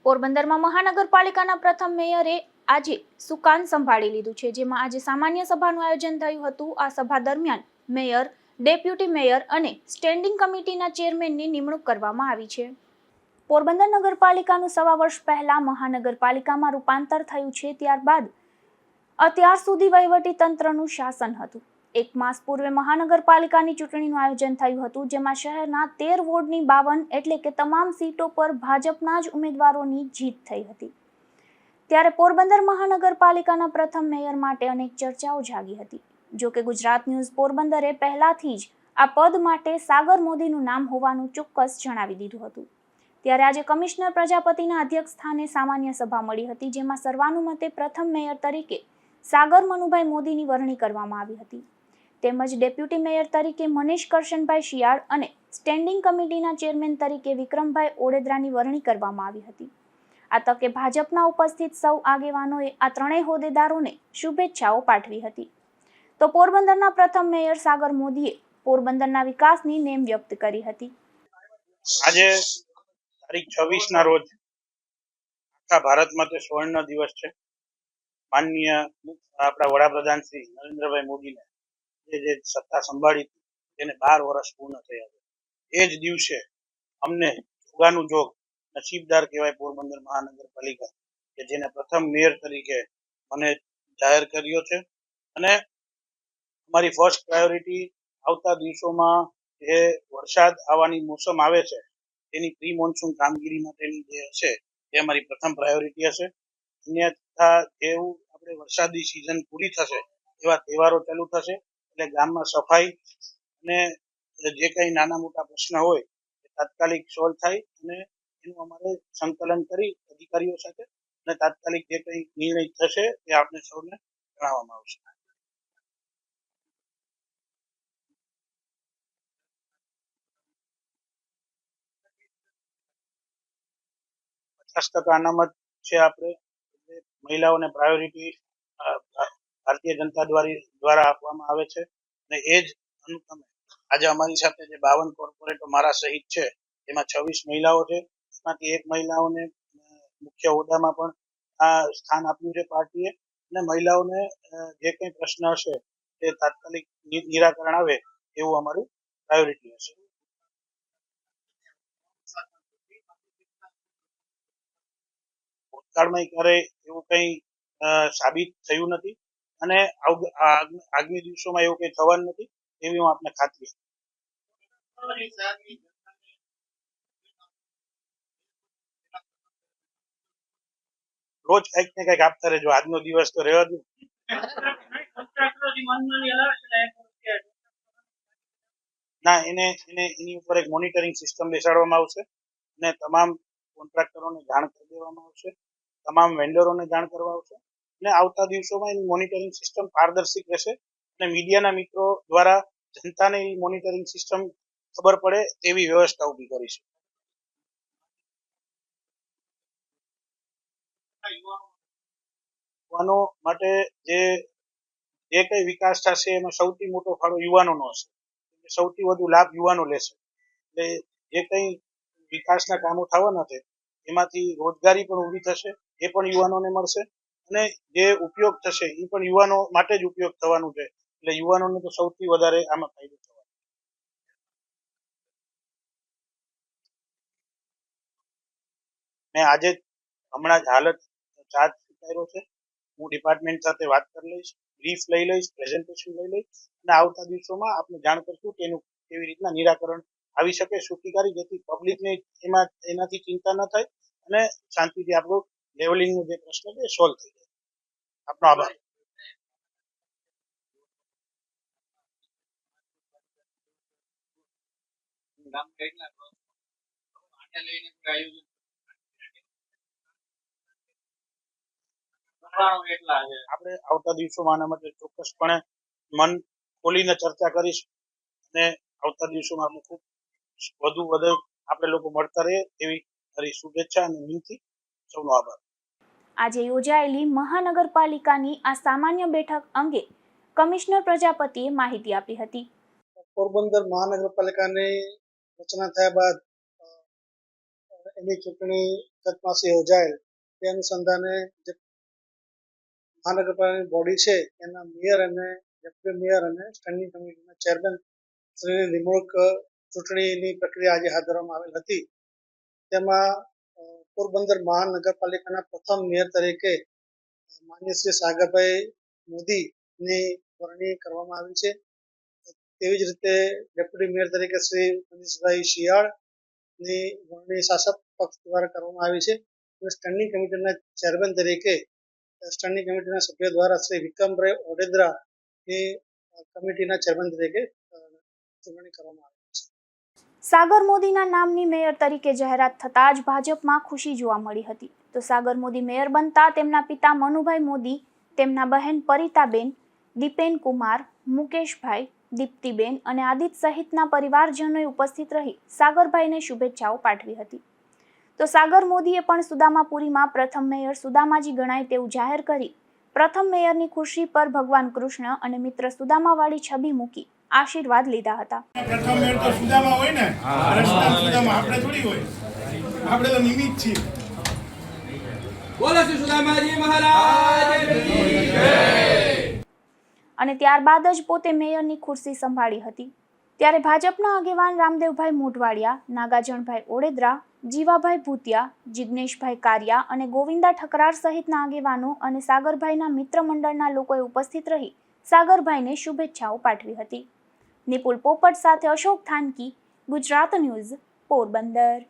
પોરબંદરમાં મહાનગરપાલિકાના પ્રથમ મેયરે આજે સુકાન સંભાળી લીધું છે, જેમાં આજે સામાન્ય સભાનું આયોજન થયું હતું। આ સભા દરમિયાન મેયર, ડેપ્યુટી મેયર અને સ્ટેન્ડિંગ કમિટીના ચેરમેનની નિમણૂક કરવામાં આવી છે। પોરબંદર નગરપાલિકાનું સવા વર્ષ પહેલા મહાનગરપાલિકામાં રૂપાંતર થયું છે। ત્યારબાદ અત્યાર સુધી વહીવટી તંત્રનું શાસન હતું। એક માસ પૂર્વે મહાનગરપાલિકાની ચૂંટણીનું આયોજન થયું હતું, જેમાં શહેરના 13 વોર્ડની 52 એટલે કે તમામ સીટો પર ભાજપના જ ઉમેદવારોની જીત થઈ હતી। ત્યારે પોરબંદર મહાનગરપાલિકાના પ્રથમ મેયર માટે અનેક ચર્ચાઓ જાગી હતી। જો કે ગુજરાત ન્યૂઝ પોરબંદરે પહેલાથી જ આ પદ માટે સાગર મોદીનું નામ હોવાનું ચોક્કસ જણાવી દીધું હતું। ત્યારે આજે કમિશનર પ્રજાપતિના અધ્યક્ષ સ્થાને સામાન્ય સભા મળી હતી, જેમાં સર્વાનુમતે પ્રથમ મેયર તરીકે સાગર મનુભાઈ મોદીની વરણી કરવામાં આવી હતી। તેમજ ડેપ્યુટી મેયર તરીકે મનીષ કરશનભાઈ શિયાળ અને સ્ટેન્ડિંગ કમિટીના ચેરમેન તરીકે વિક્રમભાઈ ઓડેદરાની વરણી કરવામાં આવી હતી। આ તકે ભાજપના ઉપસ્થિત સૌ આગેવાનોએ આ ત્રણેય હોદ્દેદારોને શુભેચ્છાઓ પાઠવી હતી। તો પોરબંદરના પ્રથમ મેયર સાગર મોદીએ પોરબંદરના વિકાસની નેમ વ્યક્ત કરી હતી। આજે તારીખ 26 ના રોજ આખા ભારતમાં તે સ્વર્ણ દિવસ છે। માનનીય આપણા વડાપ્રધાન શ્રી નરેન્દ્રભાઈ મોદીને જે સત્તા સંભાળી તેને 12 વર્ષ પૂર્ણ થયા છે। એ જ દિવસે અમને જોગાનું જોગ નસીબદાર કહેવાય પોરબંદર મહાનગરપાલિકા કે જેને પ્રથમ મેયર તરીકે મને જાહેર કર્યો છે। અને અમારી ફર્સ્ટ પ્રાયોરિટી આવતા દિવસોમાં જે વરસાદ આવવાની મોસમ આવે છે તેની પ્રી મોન્સૂન કામગીરી માટેની જે હશે તે અમારી પ્રથમ પ્રાયોરિટી હશે। અન્યથા જેવું આપણે વરસાદી સિઝન પૂરી થશે એવા તહેવારો ચાલુ થશે એટલે ગામમાં સફાઈ અને જે કંઈ નાના મોટા પ્રશ્ન હોય એ તાત્કાલિક સોલ્વ થાય અને એનું અમારે સંકલન કરી અધિકારીઓ સાથે અને તાત્કાલિક જે કંઈ નિર્ણય થશે તે આપણે સૌને જણાવવામાં આવશે। અનામત છે આપણે મહિલાઓને પ્રાયોરિટી ભારતીય જનતા દ્વારા આપવામાં આવે છે અને એ જ અનુક્રમે આજે અમારી સાથે જે 52 કોર્પોરેટરો મારા સહિત છે એમાં 26 મહિલાઓ છે। એમાંથી એક મહિલાઓને મુખ્ય હોદ્દામાં પણ આ સ્થાન આપ્યું છે પાર્ટીએ અને મહિલાઓને જે કંઈ પ્રશ્ન હશે તે તાત્કાલિક નિરાકરણ આવે એવું અમારું પ્રાયોરિટી હશે। ભૂતકાળમાં ક્યારેય એવું કંઈ સાબિત થયું નથી અને આગામી દિવસોમાં એવું કંઈ થવાનું નથી એવી હું આપને ખાતરી રોજ કંઈક ને કંઈક આપતા રહેજો। આજનો દિવસ તો રહેવા દો। ના એની ઉપર એક મોનિટરિંગ સિસ્ટમ બેસાડવામાં આવશે અને તમામ કોન્ટ્રાક્ટરોને જાણ કરી દેવામાં આવશે, તમામ વેન્ડરોને જાણ કરવા આવશે અને આવતા દિવસોમાં એની મોનિટરિંગ સિસ્ટમ પારદર્શક રહેશે અને મીડિયાના મિત્રો દ્વારા જનતાને એ મોનિટરિંગ સિસ્ટમ ખબર પડે તેવી વ્યવસ્થા ઊભી કરીશું। યુવાનો માટે જે કંઈ વિકાસ થશે એમાં સૌથી મોટો ફાળો યુવાનોનો હશે। સૌથી વધુ લાભ યુવાનો લેશે એટલે જે કંઈ વિકાસના કામો થવાના છે એમાંથી રોજગારી પણ ઊભી થશે, એ પણ યુવાનોને મળશે અને જે ઉપયોગ થશે એ પણ યુવાનો માટે જ ઉપયોગ થવાનું છે એટલે યુવાનોને તો સૌથી વધારે આમાં ફાયદો થવાનો। મેં આજે હમણાં જ હાલત ચાર્જ સ્વીકાર્યો છે। હું ડિપાર્ટમેન્ટ સાથે વાત કરી લઈશ, બ્રીફ લઈ લઈશ, પ્રેઝન્ટેશન લઈ લઈશ અને આવતા દિવસોમાં આપને જાણ કરશું કે એનું કેવી રીતના નિરાકરણ આવી શકે સુખીકારી, જેથી પબ્લિકને એનાથી ચિંતા ન થાય અને શાંતિથી આપણું લેવલિંગનો જે પ્રશ્ન છે એ સોલ્વ થઈ જાય। આપનો આભાર। આપણે આવતા દિવસોમાં આના માટે ચોક્કસપણે મન ખોલીને ચર્ચા કરીશું અને આવતા દિવસોમાં આપણે ખૂબ વધુ આપણે લોકો મળતા રહીએ એવી મારી શુભેચ્છા અને વિનંતી। સૌનો આભાર। આજે યોજાયેલી મહાનગરપાલિકાની આ સામાન્ય બેઠક અંગે કમિશનર પ્રજાપતિએ માહિતી આપી હતી। પોરબંદર મહાનગરપાલિકાની રચના થયા બાદ એની ચૂંટણી ગત માસે યોજાયેલ તે અનુસંધાને જે મહાનગરપાલિકાની બોડી છે એના મેયર અને ડેપ્યુટી મેયર અને સ્ટેન્ડિંગ કમિટીના ચેરમેન શ્રીની નિમણૂક ચૂંટણીની પ્રક્રિયા આજે હાથ ધરવામાં આવેલ હતી. તેમાં પોરબંદર મહાનગરપાલિકાના પ્રથમ મેયર તરીકે માન્ય શ્રી સાગરભાઈ મોદીની વરણી કરવામાં આવી છે. તેવી જ રીતે ડેપ્યુટી મેયર તરીકે શ્રી મનીષભાઈ શિયાળની વરણી શાસક પક્ષ દ્વારા કરવામાં આવી છે. અને સ્ટેન્ડિંગ કમિટીના ચેરમેન તરીકે સ્ટેન્ડિંગ કમિટીના સભ્યો દ્વારા શ્રી વિક્રમભાઈ ઓડેદરાની કમિટીના ચેરમેન તરીકે ચૂંટણી કરવામાં આવી છે. સાગર મોદીના નામની મેયર તરીકે જાહેરાત થતાં જ ભાજપમાં ખુશી જોવા મળી હતી. તો સાગર મોદી મેયર બનતા તેમના પિતા મનુભાઈ મોદી, તેમના બહેન પરિતાબેન, દીપેન કુમાર, મુકેશભાઈ, દીપ્તિબેન અને આદિત્ય સહિતના પરિવારજનોએ ઉપસ્થિત રહી સાગરભાઈને શુભેચ્છાઓ પાઠવી હતી. તો સાગર મોદીએ પણ સુદામાપુરીમાં પ્રથમ મેયર સુદામાજી ગણાય તેવું જાહેર કરી પ્રથમ મેયરની ખુરશી પર ભગવાન કૃષ્ણ અને મિત્ર સુદામાવાળી છબી મૂકી આશીર્વાદ લીધા હતા. પ્રથમ મેયર તો સુદામા હોય ને, સુદામા આપણે થોડી હોય, આપણે તો નિમિત્ત છીએ. બોલો શ્રી સુદામાજી મહારાજ કી જય. અને ત્યારબાદ જ પોતે મેયરની ખુરશી સંભાળી હતી. ત્યારે ભાજપના આગેવાન રામદેવભાઈ મોઢવાડિયા, નાગાજણભાઈ ઓડેદરા, જીવાભાઈ ભૂતિયા, જિગ્નેશભાઈ કારિયા અને ગોવિંદા ઠકરાર સહિતના આગેવાનો અને સાગરભાઈના મિત્ર મંડળના લોકોએ ઉપસ્થિત રહી સાગરભાઈને શુભેચ્છાઓ પાઠવી હતી. નિપુલ પોપટ સાથે અશોક થાનકી, ગુજરાત ન્યૂઝ, પોરબંદર.